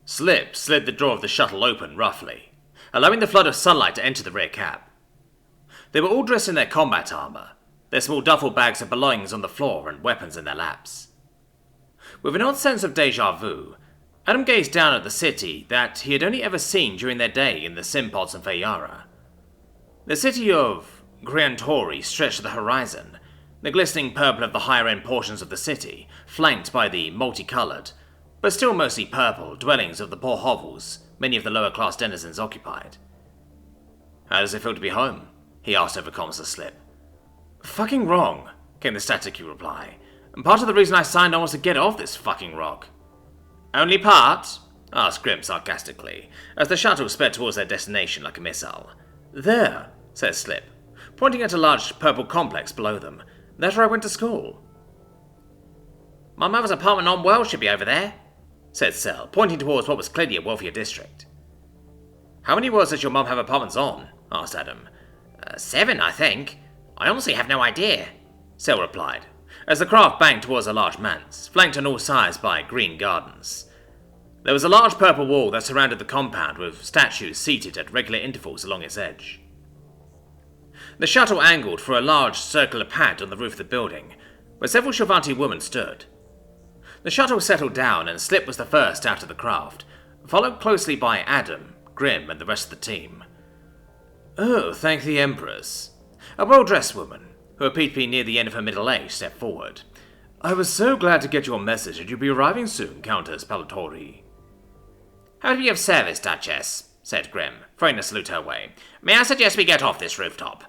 Slip slid the door of the shuttle open roughly, allowing the flood of sunlight to enter the rear cab. They were all dressed in their combat armor, their small duffel bags of belongings on the floor and weapons in their laps. With an odd sense of déjà vu, Adam gazed down at the city that he had only ever seen during their day in the Simpods and Feyara. The city of Griantori stretched to the horizon, the glistening purple of the higher-end portions of the city, flanked by the multicolored, but still mostly purple, dwellings of the poor hovels many of the lower-class denizens occupied. "How does it feel to be home?" he asked over comms to Slip. "Fucking wrong," came the staticky reply. "And part of the reason I signed on was to get off this fucking rock." "Only part?" asked Grim sarcastically, as the shuttle sped towards their destination like a missile. "There," said Slip, pointing at a large purple complex below them. "That's where I went to school." "My mother's apartment on Wells should be over there," said Sel, pointing towards what was clearly a wealthier district. "How many worlds does your mum have apartments on?" asked Adam. 7, I think. I honestly have no idea," Sel replied, as the craft banked towards a large manse, flanked on all sides by green gardens. There was a large purple wall that surrounded the compound, with statues seated at regular intervals along its edge. The shuttle angled for a large circular pad on the roof of the building, where several Shovanti women stood. The shuttle settled down, and Slip was the first out of the craft, followed closely by Adam, Grim, and the rest of the team. "Oh, thank the Empress." A well-dressed woman, who appeared to be near the end of her middle age, stepped forward. "I was so glad to get your message that you'll be arriving soon, Countess Palatori." "How to be of service, Duchess?" said Grim, throwing a salute her way. "May I suggest we get off this rooftop?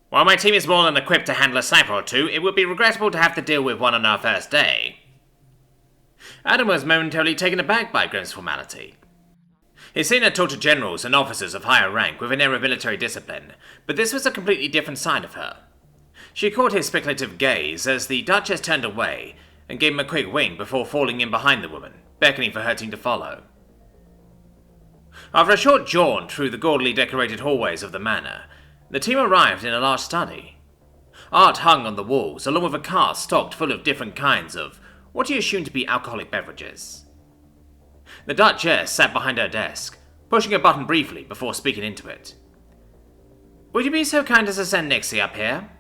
While my team is more than equipped to handle a sniper or two, it would be regrettable to have to deal with one on our first day." Adam was momentarily taken aback by Grim's formality. He'd seen her talk to generals and officers of higher rank with an air of military discipline, but this was a completely different side of her. She caught his speculative gaze as the Duchess turned away and gave him a quick wink before falling in behind the woman, beckoning for her team to follow. After a short jaunt through the gaudily decorated hallways of the manor, the team arrived in a large study. Art hung on the walls, along with a cart stocked full of different kinds of what he assumed to be alcoholic beverages. The Duchess sat behind her desk, pushing a button briefly before speaking into it. "Would you be so kind as to send Nixie up here?"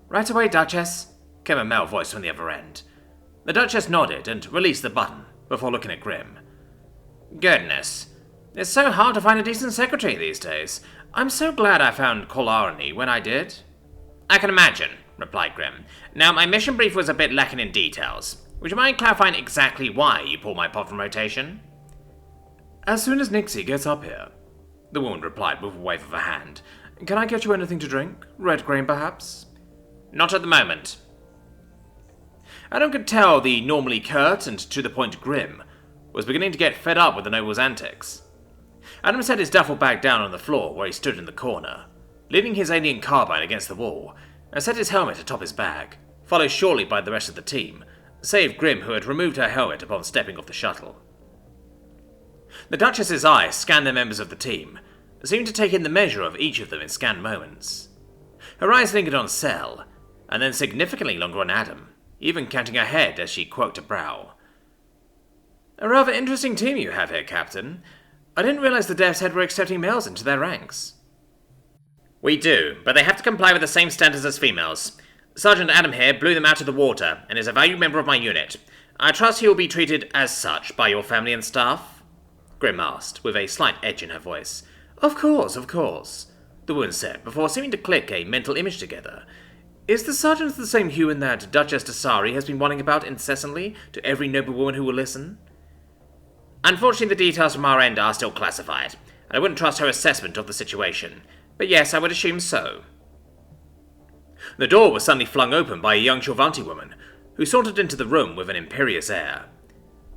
"Right away, Duchess," came a male voice from the other end. The Duchess nodded and released the button before looking at Grim. "Goodness, it's so hard to find a decent secretary these days. I'm so glad I found Kolarny when I did." "I can imagine," replied Grim. "Now, my mission brief was a bit lacking in details. Would you mind clarifying exactly why you pulled my pod from rotation?" "As soon as Nixie gets up here," the woman replied with a wave of her hand. "Can I get you anything to drink? Red grain, perhaps?" "Not at the moment." Adam could tell the normally curt and to-the-point Grim was beginning to get fed up with the noble's antics. Adam set his duffel bag down on the floor where he stood in the corner, leaning his alien carbine against the wall, and set his helmet atop his bag, followed shortly by the rest of the team, save Grim, who had removed her helmet upon stepping off the shuttle. The Duchess's eyes scanned the members of the team, seemed to take in the measure of each of them in scanned moments. Her eyes lingered on Sel, and then significantly longer on Adam, even counting ahead as she quirked a brow. "A rather interesting team you have here, Captain. I didn't realize the Devs Head were accepting males into their ranks." "We do, but they have to comply with the same standards as females. Sergeant Adam here blew them out of the water, and is a valued member of my unit. I trust he will be treated as such by your family and staff?" Grim asked, with a slight edge in her voice. Of course," the woman said, before seeming to click a mental image together. "Is the sergeant the same human that Duchess Dasari has been whining about incessantly to every noblewoman who will listen?" "Unfortunately, the details from our end are still classified, and I wouldn't trust her assessment of the situation. But yes, I would assume so." The door was suddenly flung open by a young Shovanti woman, who sauntered into the room with an imperious air.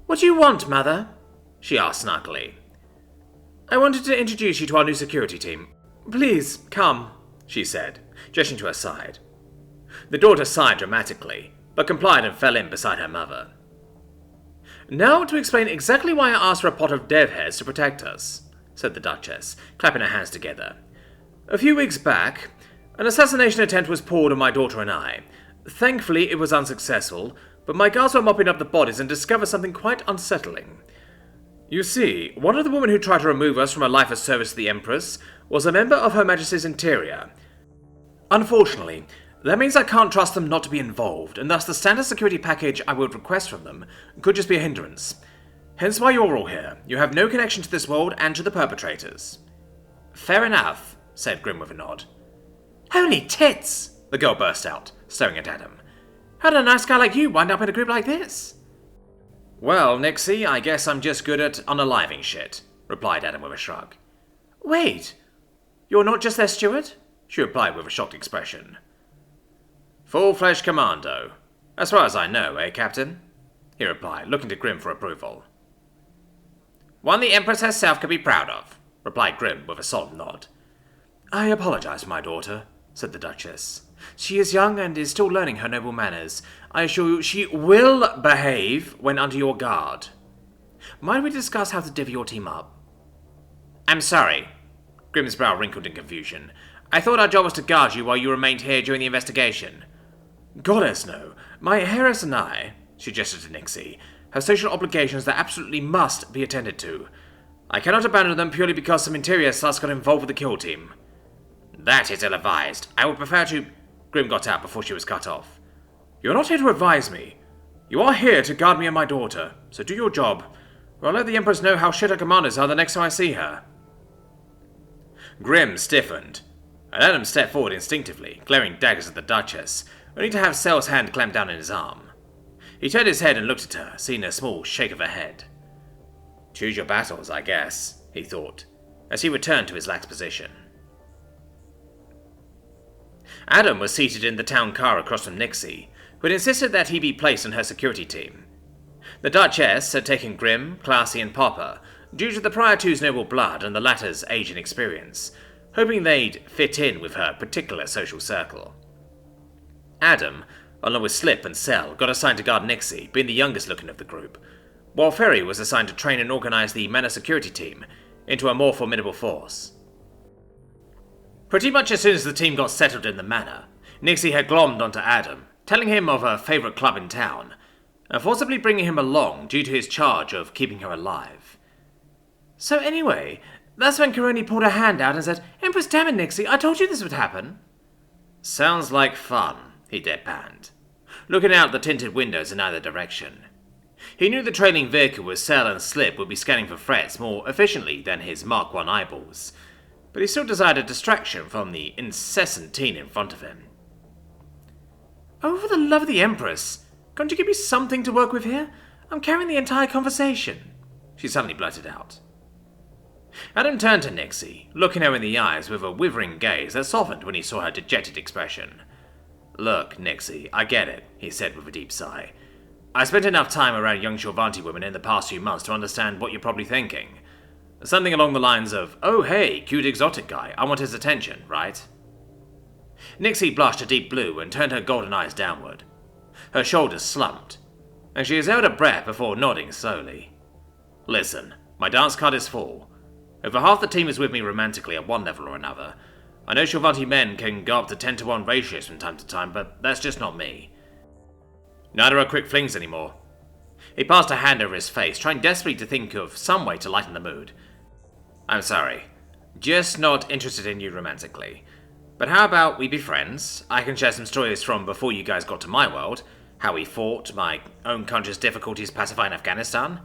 "What do you want, Mother?" she asked snarkily. "I wanted to introduce you to our new security team. Please, come," she said, gesturing to her side. The daughter sighed dramatically, but complied and fell in beside her mother. "Now to explain exactly why I asked for a pot of dev heads to protect us," said the Duchess, clapping her hands together. "A few weeks back, an assassination attempt was pulled on my daughter and I. Thankfully, it was unsuccessful, but my guards were mopping up the bodies and discovered something quite unsettling. You see, one of the women who tried to remove us from a life of service to the Empress was a member of Her Majesty's Interior. Unfortunately, that means I can't trust them not to be involved, and thus the standard security package I would request from them could just be a hindrance. Hence why you're all here. You have no connection to this world and to the perpetrators. Fair enough, said Grim with a nod. Holy tits! The girl burst out, staring at Adam. How did a nice guy like you wind up in a group like this? Well, Nixie, I guess I'm just good at unaliving shit, replied Adam with a shrug. Wait, you're not just their steward? She replied with a shocked expression. Full-fledged commando. As far as I know, eh, Captain? He replied, looking to Grim for approval. One the Empress herself could be proud of, replied Grim with a solemn nod. I apologize for my daughter, said the Duchess. She is young and is still learning her noble manners. I assure you she will behave when under your guard. Might we discuss how to divvy your team up? I'm sorry. Grim's brow wrinkled in confusion. I thought our job was to guard you while you remained here during the investigation. Goddess, no. My heiress and I, she gestured to Nixie, have social obligations that absolutely must be attended to. I cannot abandon them purely because some interior sus got involved with the kill team. That is ill-advised. I would prefer to... Grim got out before she was cut off. You're not here to advise me. You are here to guard me and my daughter, so do your job, or I'll let the Empress know how shit her commanders are the next time I see her. Grim stiffened, and Adam stepped forward instinctively, glaring daggers at the Duchess, only to have Sel's hand clamped down in his arm. He turned his head and looked at her, seeing a small shake of her head. Choose your battles, I guess, he thought, as he returned to his lax position. Adam was seated in the town car across from Nixie, who had insisted that he be placed on her security team. The Duchess had taken Grim, Classy, and Popper, due to the prior two's noble blood and the latter's age and experience, hoping they'd fit in with her particular social circle. Adam, along with Slip and Sel, got assigned to guard Nixie, being the youngest looking of the group, while Ferry was assigned to train and organize the Manor security team into a more formidable force. Pretty much as soon as the team got settled in the Manor, Nixie had glommed onto Adam, telling him of her favourite club in town, and forcibly bringing him along due to his charge of keeping her alive. So anyway, that's when Karoni pulled her hand out and said, Empress damn it, Nixie, I told you this would happen. Sounds like fun, he deadpanned, looking out the tinted windows in either direction. He knew the trailing vehicle with Sel and Slip would be scanning for threats more efficiently than his Mark I eyeballs, but he still desired a distraction from the incessant teen in front of him. Oh, for the love of the Empress, can't you give me something to work with here? I'm carrying the entire conversation, she suddenly blurted out. Adam turned to Nixie, looking her in the eyes with a withering gaze that softened when he saw her dejected expression. Look, Nixie, I get it, he said with a deep sigh. I spent enough time around young Shorvanti women in the past few months to understand what you're probably thinking. Something along the lines of, oh hey, cute exotic guy, I want his attention, right? Nixie blushed a deep blue and turned her golden eyes downward. Her shoulders slumped, and she held her breath before nodding slowly. Listen, my dance card is full. Over half the team is with me romantically at one level or another. I know Shorvanti men can go up to 10-to-1 ratios from time to time, but that's just not me. Neither are quick flings anymore. He passed a hand over his face, trying desperately to think of some way to lighten the mood. I'm sorry. Just not interested in you romantically. But how about we be friends? I can share some stories from before you guys got to my world. How we fought, my own country's difficulties pacifying Afghanistan.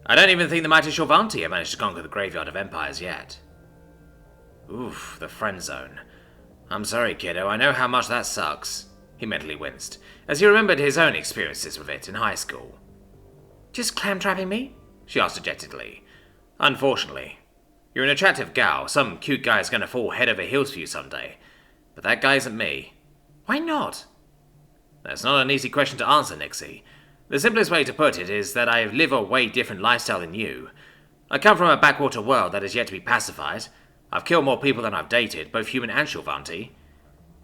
I don't even think the mighty Shorvanti have managed to conquer the graveyard of empires yet. Oof, the friend zone. I'm sorry, kiddo, I know how much that sucks. He mentally winced, as he remembered his own experiences with it in high school. Just clam-trapping me? She asked dejectedly. Unfortunately. You're an attractive gal. Some cute guy's gonna fall head over heels for you someday. But that guy isn't me. Why not? That's not an easy question to answer, Nixie. The simplest way to put it is that I live a way different lifestyle than you. I come from a backwater world that is yet to be pacified. I've killed more people than I've dated, both human and Shorvanti.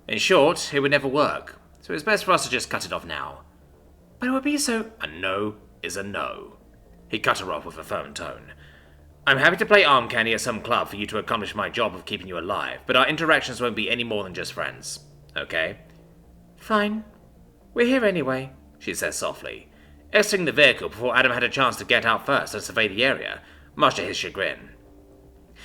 In short, it would never work, so it's best for us to just cut it off now. But it would be so... A no is a no. He cut her off with a firm tone. I'm happy to play arm candy at some club for you to accomplish my job of keeping you alive, but our interactions won't be any more than just friends, okay? Fine. We're here anyway, she said softly. exiting the vehicle before Adam had a chance to get out first and survey the area, much to his chagrin.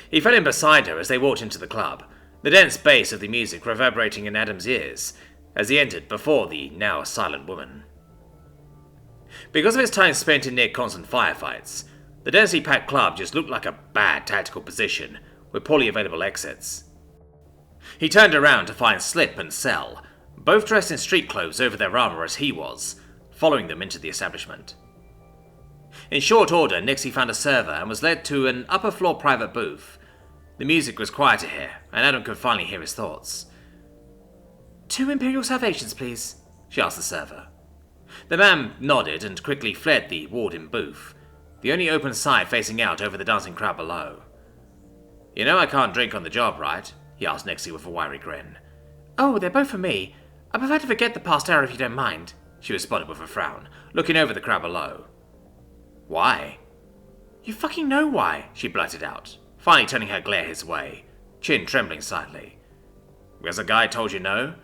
He fell in beside her as they walked into the club, the dense bass of the music reverberating in Adam's ears as he entered before the now silent woman. Because of his time spent in near constant firefights, the densely packed club just looked like a bad tactical position with poorly available exits. He turned around to find Slip and Cell, both dressed in street clothes over their armor as he was, following them into the establishment. In short order, Nixie found a server and was led to an upper-floor private booth. The music was quieter here, and Adam could finally hear his thoughts. 2 Imperial Salvations, please, she asked the server. The man nodded and quickly fled the ward-in booth, the only open side facing out over the dancing crowd below. You know I can't drink on the job, right? He asked Nixie with a wiry grin. Oh, they're both for me. I prefer to forget the past era if you don't mind, she responded with a frown, looking over the crowd below. Why? You fucking know why, she blurted out, finally turning her glare his way, chin trembling slightly. Because a guy told you no?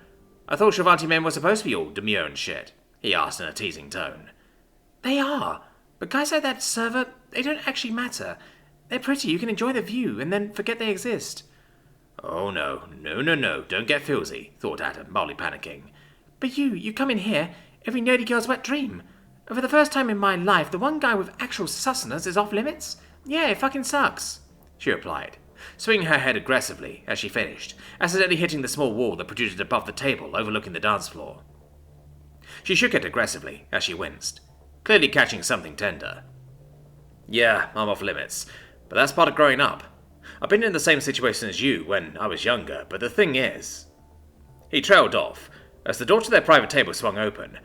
I thought Chavanti men were supposed to be all demure and shit, he asked in a teasing tone. They are, but guys like that server, they don't actually matter. They're pretty, you can enjoy the view, and then forget they exist. Oh no, don't get filzy, thought Adam, mildly panicking. But you come in here, every nerdy girl's wet dream. And for the first time in my life, the one guy with actual sustenance is off limits? Yeah, it fucking sucks, she replied, swinging her head aggressively as she finished, accidentally hitting the small wall that protruded above the table overlooking the dance floor. She shook it aggressively as she winced, clearly catching something tender. Yeah, I'm off limits, but that's part of growing up. I've been in the same situation as you when I was younger, but the thing is... He trailed off, as the door to their private table swung open,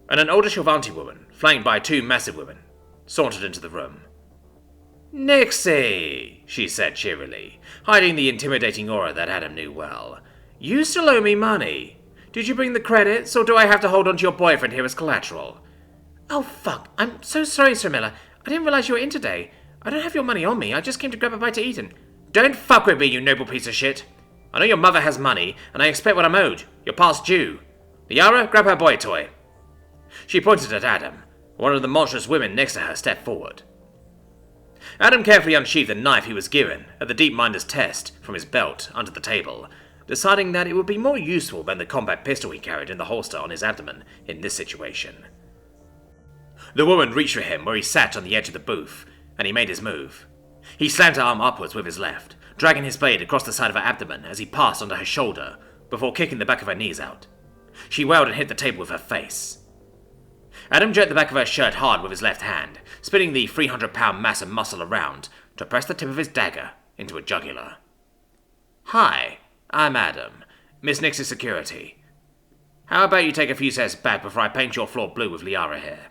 and an older Chavanti woman, flanked by 2 massive women, sauntered into the room. Nixie, she said cheerily, hiding the intimidating aura that Adam knew well. You still owe me money. Did you bring the credits, or do I have to hold on to your boyfriend here as collateral? Oh fuck, I'm so sorry, Sir Miller. I didn't realize you were in today. I don't have your money on me, I just came to grab a bite to eat and... Don't fuck with me, you noble piece of shit. I know your mother has money, and I expect what I'm owed. You're past due. Liara, grab her boy toy. She pointed at Adam. One of the monstrous women next to her stepped forward. Adam carefully unsheathed the knife he was given at the deep minder's test from his belt under the table, deciding that it would be more useful than the combat pistol he carried in the holster on his abdomen in this situation. The woman reached for him where he sat on the edge of the booth, and he made his move. He slammed her arm upwards with his left, dragging his blade across the side of her abdomen as he passed under her shoulder, before kicking the back of her knees out. She wailed and hit the table with her face. Adam jerked the back of her shirt hard with his left hand, spinning the 300-pound mass of muscle around to press the tip of his dagger into a jugular. Hi, I'm Adam, Miss Nix's security. How about you take a few steps back before I paint your floor blue with Liara here?